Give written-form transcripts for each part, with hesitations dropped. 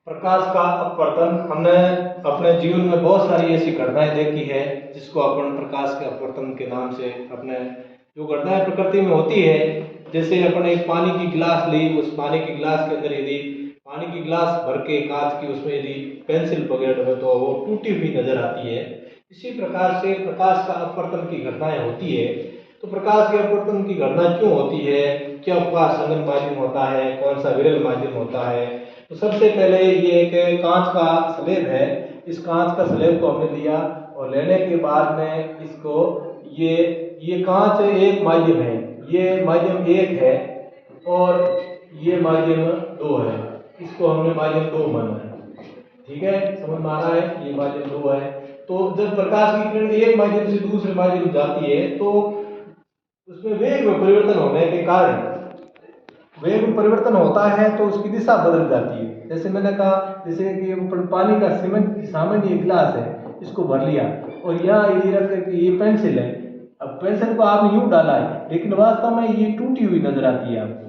प्रकाश का अपवर्तन। हमने अपने जीवन में बहुत सारी ऐसी घटनाएं देखी है जिसको अपन प्रकाश के अपवर्तन के नाम से, अपने जो घटनाएं प्रकृति में होती है, जैसे अपन एक पानी की गिलास ली, उस पानी की गिलास के अंदर यदि पानी की गिलास भर के कांच की उसमें यदि पेंसिल वगैरह हो तो वो टूटी हुई नजर आती है। इसी प्रकार से प्रकाश का अपवर्तन की घटनाएं होती है। तो प्रकाश के अपवर्तन की घटना क्यों होती है, क्या प्रकाश संघन माध्यम होता है, कौन सा विरल माध्यम होता है। तो सबसे पहले ये एक कांच का स्लेब है। इस कांच का स्लेब को हमने लिया और लेने के बाद में इसको ये कांच एक माध्यम है, ये माध्यम एक है और ये माध्यम दो है। इसको हमने माध्यम दो माना है। ठीक है, समझ में आ रहा है, ये माध्यम दो है। तो जब प्रकाश की किरण एक माध्यम से दूसरे माध्यम जाती है तो उसमें वेग में परिवर्तन होने के कारण, वेग में परिवर्तन होता है तो उसकी दिशा बदल जाती है। जैसे मैंने कहा, जैसे कि पानी का सीमेंट सामान्य गिलास है, इसको भर लिया और यहाँ यदि रख करके ये पेंसिल है। अब पेंसिल को आपने यूं डाला है लेकिन वास्तव में ये टूटी हुई नजर आती है, आपको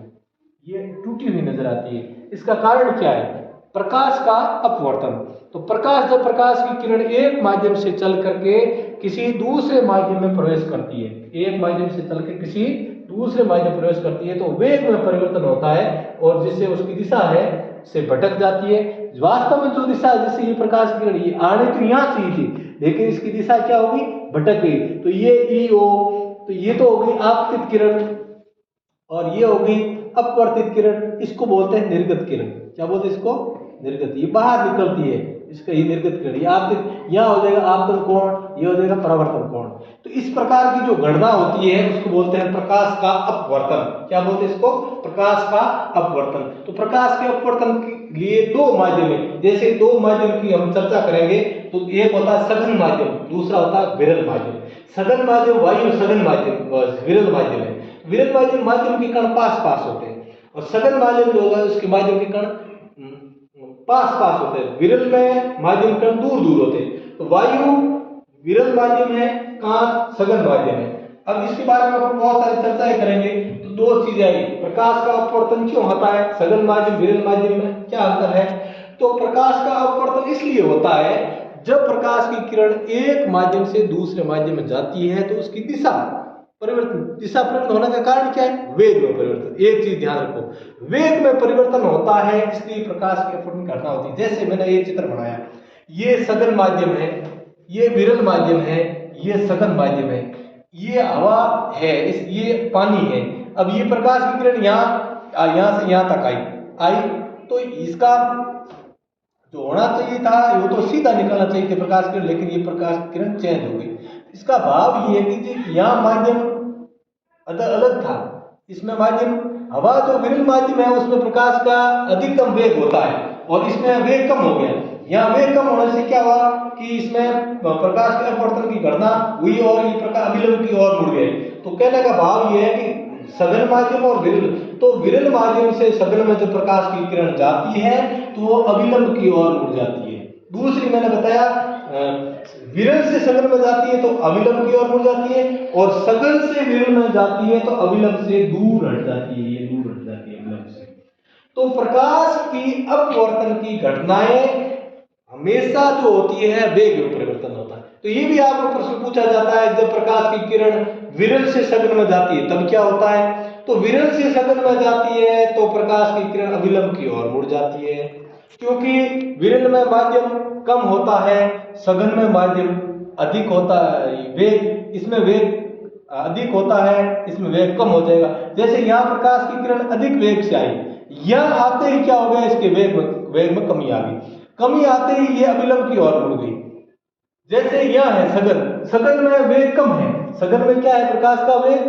ये टूटी हुई नजर आती है। इसका कारण क्या है? प्रकाश का अपवर्तन। तो जब प्रकाश की किरण एक माध्यम से चल करके किसी दूसरे माध्यम में प्रवेश करती है, एक माध्यम से चल के किसी दूसरे माध्यम में प्रवेश करती है तो वेग में परिवर्तन होता है और जिससे उसकी दिशा है से भटक जाती है। वास्तव में जो दिशा, जैसे ये प्रकाश की किरण ये आने तो यहाँ चाहिए थी लेकिन इसकी दिशा क्या होगी, भटक गई। तो ये EO, तो ये तो हो गई आपतित किरण और ये हो गई अपवर्तित किरण। इसको बोलते हैं निर्गत किरण। क्या बोलते हैं इसको? निर्गत। ये बाहर निकलती है, इसका ये निर्गत किरण। ये आपतित, यहाँ हो जाएगा आपतन कोण, ये हो जाएगा परावर्तन कोण। तो इस प्रकार की जो गणना होती है उसको बोलते हैं प्रकाश का अपवर्तन। क्या बोलते हैं इसको? प्रकाश का अपवर्तन। तो प्रकाश के अपवर्तन के लिए दो माध्यम है। जैसे दो माध्यम की हम चर्चा करेंगे तो एक होता है सघन माध्यम, दूसरा होता है विरल माध्यम। सघन माध्यम वायु सघन माध्यम, विरल माध्यम है। विरल माध्यम के कण पास पास होते हैं और सघन माध्यम जो होगा उसके माध्यम के कण पास पास होते हैं। विरल में माध्यम कण दूर दूर होते हैं। तो वायु विरल माध्यम है, कांच सघन माध्यम है। अब इसके बारे में अपन बहुत सारी चर्चाएं करेंगे। तो दो चीजें आई, प्रकाश का अपवर्तन क्यों होता है, सघन माध्यम विरल माध्यम में क्या अंतर है। तो प्रकाश का अपवर्तन इसलिए होता है जब प्रकाश की किरण एक माध्यम से दूसरे माध्यम में जाती है तो उसकी दिशा परिवर्तन होने का कारण क्या है? वेग में परिवर्तन। एक चीज ध्यान रखो, वेग में परिवर्तन होता है इसलिए प्रकाश के अपवर्तन की घटना होती है। जैसे मैंने ये चित्र बनाया, ये सघन माध्यम है, ये विरल माध्यम है, ये सघन माध्यम है, ये हवा है, ये पानी है। अब ये प्रकाश की किरण यहाँ से यहाँ तक आई तो इसका जो होना चाहिए था वो तो सीधा निकलना चाहिए था प्रकाश किरण, लेकिन ये प्रकाश किरण चेंज हो गई। इसका भाव ये है कि यहाँ माध्यम अलग था, इसमें माध्यम हवा जो विरल माध्यम है उसमें प्रकाश का अधिकतम वेग होता है और इसमें वेग कम हो गया। यहाँ वेग कम होने से क्या हुआ कि इसमें प्रकाश के अपवर्तन की घटना हुई और ये प्रकाश अभिलंब की ओर मुड़ गए। तो कहने का भाव ये है कि सघन माध्यम और विरल, तो विरल माध्यम से सघन में जब प्रकाश की किरण जाती है तो वो अभिलंब की ओर मुड़ जाती है। दूसरी मैंने बताया, विरल से सघन में जाती है तो अभिलंब की ओर मुड़ जाती है और सघन से विरल में जाती है तो अभिलंब से दूर हट जाती है, ये दूर हट जाती है अभिलंब से। तो प्रकाश की अपवर्तन की घटनाएं हमेशा जो होती है वेग में परिवर्तन होता है। तो ये भी आपको प्रश्न पूछा जाता है, जब प्रकाश की किरण विरल से सघन में जाती है तब क्या होता है। तो विरल से सघन में जाती है तो प्रकाश की किरण अभिलंब की ओर मुड़ जाती है, क्योंकि विरल में माध्यम कम होता है, सघन में माध्यम अधिक होता है। वेग, इसमें वेग अधिक होता है, इसमें वेग कम हो जाएगा। जैसे यहाँ प्रकाश की किरण अधिक वेग से आई, यहाँ आते ही क्या हो गया, इसके वेग में कमी आ गई। कमी आते ही ये अभिलंब की ओर मुड़ गई। जैसे यह है सघन में वेग कम है, सघन में क्या है, प्रकाश का वेग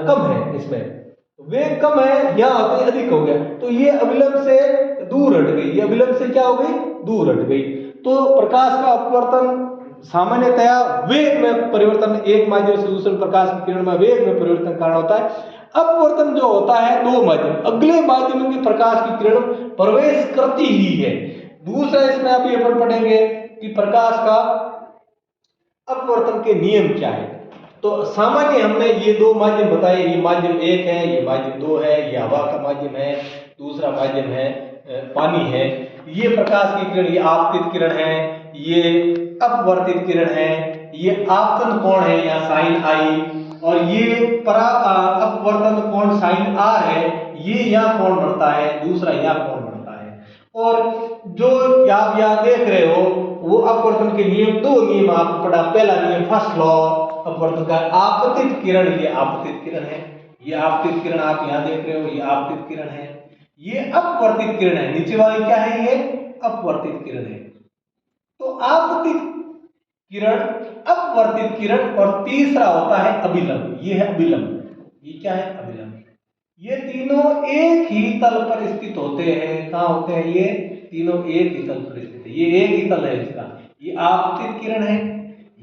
कम है, इसमें वेग कम है, यहाँ आते ही अधिक हो गया तो ये अभिलंब से दूर हट गई, ये अभिलंब से क्या हो गई, दूर हट गई। तो प्रकाश का अपवर्तन सामान्यतया वेग में परिवर्तन, एक माध्यम से दूसरे प्रकाश की किरण में वेग में परिवर्तन कारण होता है। अपवर्तन जो होता है दो माध्यम, अगले माध्यम में प्रकाश की किरण प्रवेश करती ही है। दूसरा इसमें अभी अपन पढ़ेंगे कि प्रकाश का अपवर्तन के नियम क्या है। तो सामान्य हमने ये दो माध्यम बताए, ये माध्यम एक है, ये माध्यम दो है, ये हवा का माध्यम है, दूसरा माध्यम है पानी है। ये प्रकाश की किरण, ये आपतित किरण है, ये अपवर्तित किरण है, ये आपतन कोण है या साइन आई, और ये अपवर्तन कोण साइन आर है, ये यहाँ कोण बनता है, दूसरा यहाँ कोण बनता है। और जो आप यहाँ देख रहे हो वो अपवर्तन के नियम, दो नियम आपको पढ़ा। पहला नियम फर्स्ट लॉ अपवर्तन का, आपतित किरण, ये आपतित किरण है, ये आपतित किरण आप यहाँ देख रहे हो, ये आपतित किरण है, ये अपवर्तित किरण है, नीचे वाली क्या है, ये अपवर्तित किरण है। तो आपतित किरण, अपवर्तित किरण, और तीसरा होता है अभिलंब, ये है अभिलंब, ये क्या है, अभिलंब। ये तीनों एक ही तल पर स्थित होते हैं। कहाँ होते हैं ये तीनों? एक ही तल पर स्थित है, ये एक ही तल है इसका। ये आपतित किरण है,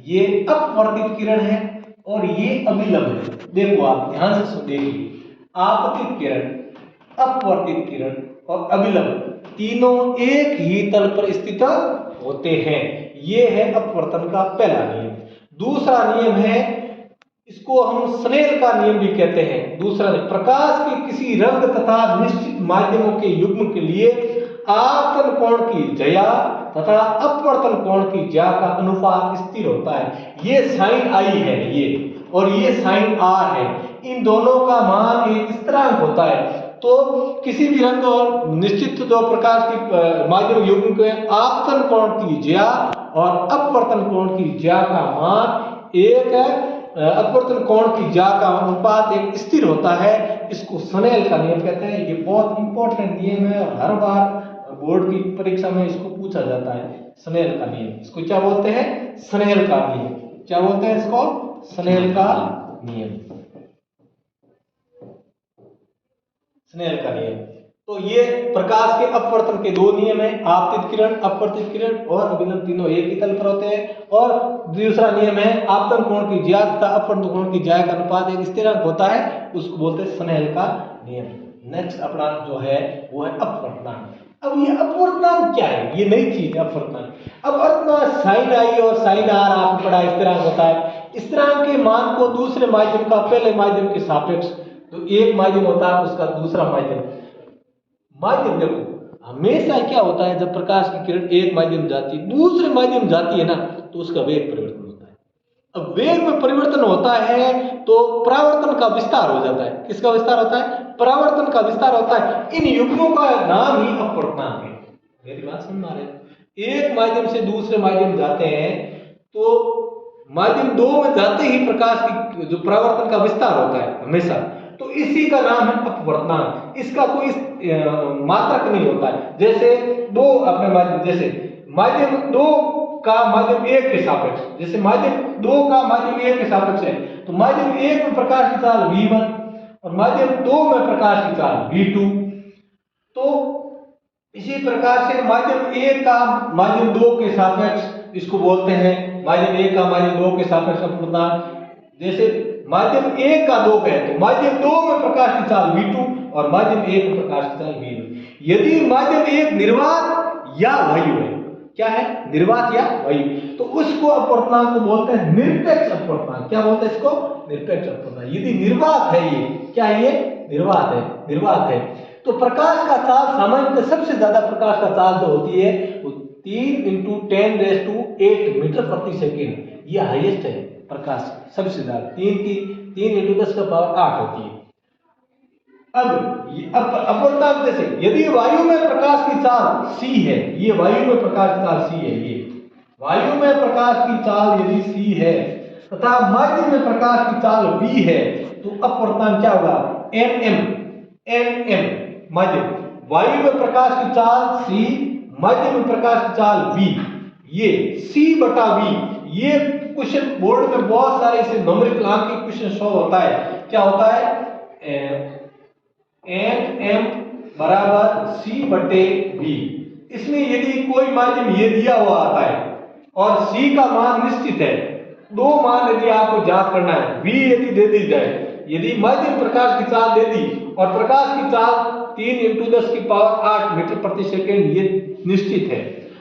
ये अपवर्तित किरण है, और ये अभिलंब है। देखो आप ध्यान से देखिए, आपतित किरण, अपवर्तित किरण और अभिलंब तीनों एक ही तल पर स्थित होते हैं। ये है अपवर्तन का पहला नियम। दूसरा नियम है, इसको हम स्नेल का नियम भी कहते हैं। दूसरा, प्रकाश के किसी रंग तथा निश्चित माध्यमों के युग्म के लिए आपतन कोण की ज्या तथा अपवर्तन कोण की ज्या का अनुपात स्थिर होता है। ये साइन आई है ये, और ये साइन आर है। इन दोनों का मान एक स्थिरांक होता है। तो किसी भी रंग और निश्चित जो प्रकाश की माध्यम युग्म के आपतन कोण की ज्या और अपवर्तन कोण की ज्या का मान एक है, अपवर्तन कोण की ज्या का अनुपात एक स्थिर होता है। इसको स्नेल का नियम कहते हैं। ये बहुत इंपॉर्टेंट नियम है और हर बार बोर्ड की परीक्षा में इसको पूछा जाता है। स्नेल का नियम, इसको क्या बोलते हैं? स्नेल का नियम। क्या बोलते हैं इसको? स्नेल का नियम, स्नेल का नियम। तो ये प्रकाश के अपवर्तन के दो नियम है, आपतित किरण, अपवर्तित किरण और अभिलंब तीनों एक ही तल पर होते हैं। और दूसरा नियम है, आपतन कोण की ज्या तथा अपवर्तन कोण की ज्या का अनुपात एक स्थिरांक होता है, उसको बोलते हैं स्नेल का नियम। नेक्स्ट अपना जो है वो है अपवर्तनांक। अब ये अपवर्तनांक क्या है? ये नई चीज है अपवर्तनांक। अपवर्तनांक साइन आई और साइन आर आपको पढ़ा स्थिरांक होता है। स्थिरांक के मान को दूसरे माध्यम का पहले माध्यम के सापेक्ष, तो एक माध्यम होता है उसका दूसरा माध्यम, देखो हमेशा क्या होता है, जब प्रकाश की किरण एक माध्यम जाती है दूसरे माध्यम जाती है ना, तो उसका वेग परिवर्तन होता है। अब वेग में परिवर्तन होता है तो परावर्तन का विस्तार हो जाता है। किसका विस्तार होता है? परावर्तन का विस्तार होता है। इन युग्मों का नाम ही अपवर्तनांक है। मेरी बात समझ में आ रही है? एक माध्यम से दूसरे माध्यम जाते हैं तो माध्यम दो में जाते ही प्रकाश की जो परावर्तन का विस्तार होता है हमेशा, तो इसी का नाम है अपवर्तनांक। इसका कोई मात्रक नहीं होता है। जैसे दो अपने माध्यम, जैसे माध्यम दो का माध्यम एक के सापेक्ष, जैसे माध्यम दो का माध्यम एक के सापेक्ष है, तो माध्यम एक में प्रकाश की चाल v1 और माध्यम दो में प्रकाश की चाल v2। तो इसी प्रकार से माध्यम एक का माध्यम दो के सापेक्ष, इसको बोलते हैं माध्यम एक का माध्यम दो के सापेक्ष अपवर्तनांक। जैसे माध्यम एक का दो है तो माध्यम दो में प्रकाश की चाल v2 और माध्यम एक में प्रकाश की चाल v1। यदि माध्यम एक निर्वात या वायु है, क्या है? निर्वात या वायु, तो उसको अपवर्तनांक को बोलते हैं निरपेक्ष अपवर्तनांक। क्या बोलते हैं इसको? निरपेक्ष अपवर्तनांक। यदि निर्वात है, ये क्या है? ये निर्वात है, निर्वात है। तो प्रकाश का चाल सामान्यतः सबसे ज्यादा प्रकाश का चाल जो होती है वो 3 × 10⁸ मीटर प्रति सेकेंड, ये हाईएस्ट है प्रकाश, सबसे ज्यादा 3 × 10⁸ होती है। अब अपवर्तनांक जैसे यदि वायु में प्रकाश की चाल c है, ये वायु में प्रकाश की चाल c है, ये वायु में प्रकाश की चाल यदि c है तथा माध्यम में प्रकाश की चाल v है, तो अपवर्तनांक क्या होगा? nm माध्यम, वायु में प्रकाश की चाल c, माध्यम में प्रकाश की चाल v, ये c/v। ये क्वेश्चन बोर्ड में बहुत सारे इसे न्यूमेरिकल अंक के क्वेश्चन शो होता है। क्या होता है? nm = c/v। इसमें यदि कोई माध्यम ये दिया हुआ आता है और c का मान निश्चित है, दो मान यदि आपको ज्ञात करना है, v यदि दे दी जाए, यदि माध्यम प्रकाश की चाल दे दी और प्रकाश की चाल 3 × 10⁸ मीटर प्रति सेकेंड, ये निश्चित है।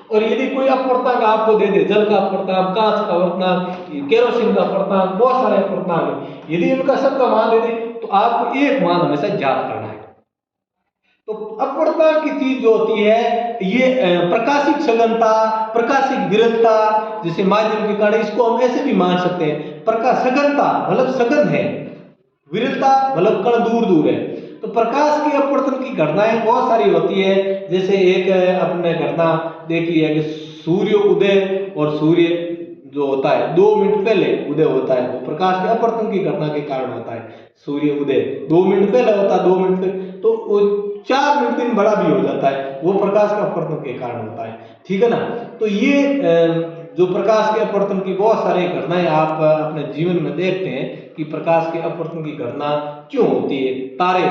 और यदि कोई अपवर्तनांक आपको दे दे, जल का अपवर्तनांक, कांच का अपवर्तनांक, केरोसिन का अपवर्तनांक, बहुत सारे अपवर्तनांक है, यदि उनका सबका मान दे दे तो आपको एक मान हमेशा ज्ञात करना है। तो अपवर्तता की चीज जो होती है ये प्रकाशिक सघनता, प्रकाशिक विरलता, जैसे माध्यम के कारण इसको हम ऐसे भी मान सकते हैं। प्रकाश सघनता मतलब सघन है, विरलता मतलब कण दूर दूर है। तो प्रकाश की अपवर्तन की घटनाएं बहुत सारी होती है। जैसे एक अपने घटना देखी है कि सूर्य उदय और सूर्य जो होता है 2 मिनट पहले उदय होता है, वो प्रकाश के अपवर्तन की घटना के कारण होता है। सूर्य उदय 2 मिनट पहले होता है, 2 मिनट पहले, तो वो 4 मिनट दिन बड़ा भी हो जाता है, वो प्रकाश के अपवर्तन के कारण होता है। ठीक है ना। तो ये जो प्रकाश के अपवर्तन की बहुत सारी घटनाएं आप अपने जीवन में देखते हैं कि प्रकाश के अपवर्तन की घटना क्यों होती है। तारे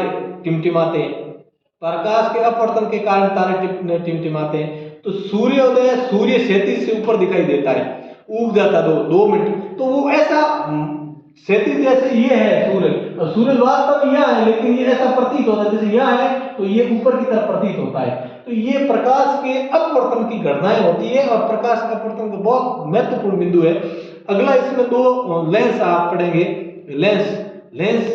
टिमटिमाते हैं, प्रकाश के अपवर्तन के कारण तारे टिमटिमाते हैं। तो सूर्योदय सूर्य क्षैतिज से ऊपर दिखाई देता है, उग जाता 2 मिनट, तो वो ऐसा क्षैतिज जैसे ये है सूर्य, और सूर्य वास्तव में यहाँ है लेकिन ये ऐसा प्रतीत होता है जैसे यहाँ है तो ये ऊपर की तरफ प्रतीत होता है। तो ये प्रकाश के अपवर्तन की घटनाएं होती है और प्रकाश का अपवर्तन का बहुत महत्वपूर्ण बिंदु है। अगला इसमें 2 लेंस आप पढ़ेंगे, लेंस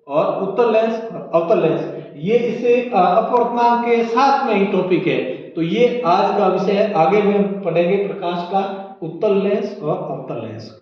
और उत्तल लेंस और अवतल लेंस, ये इसे अपवर्तनांक के साथ में ही टॉपिक है। तो ये आज का विषय है, आगे में पढ़ेंगे प्रकाश का उत्तल लेंस और अवतल लेंस।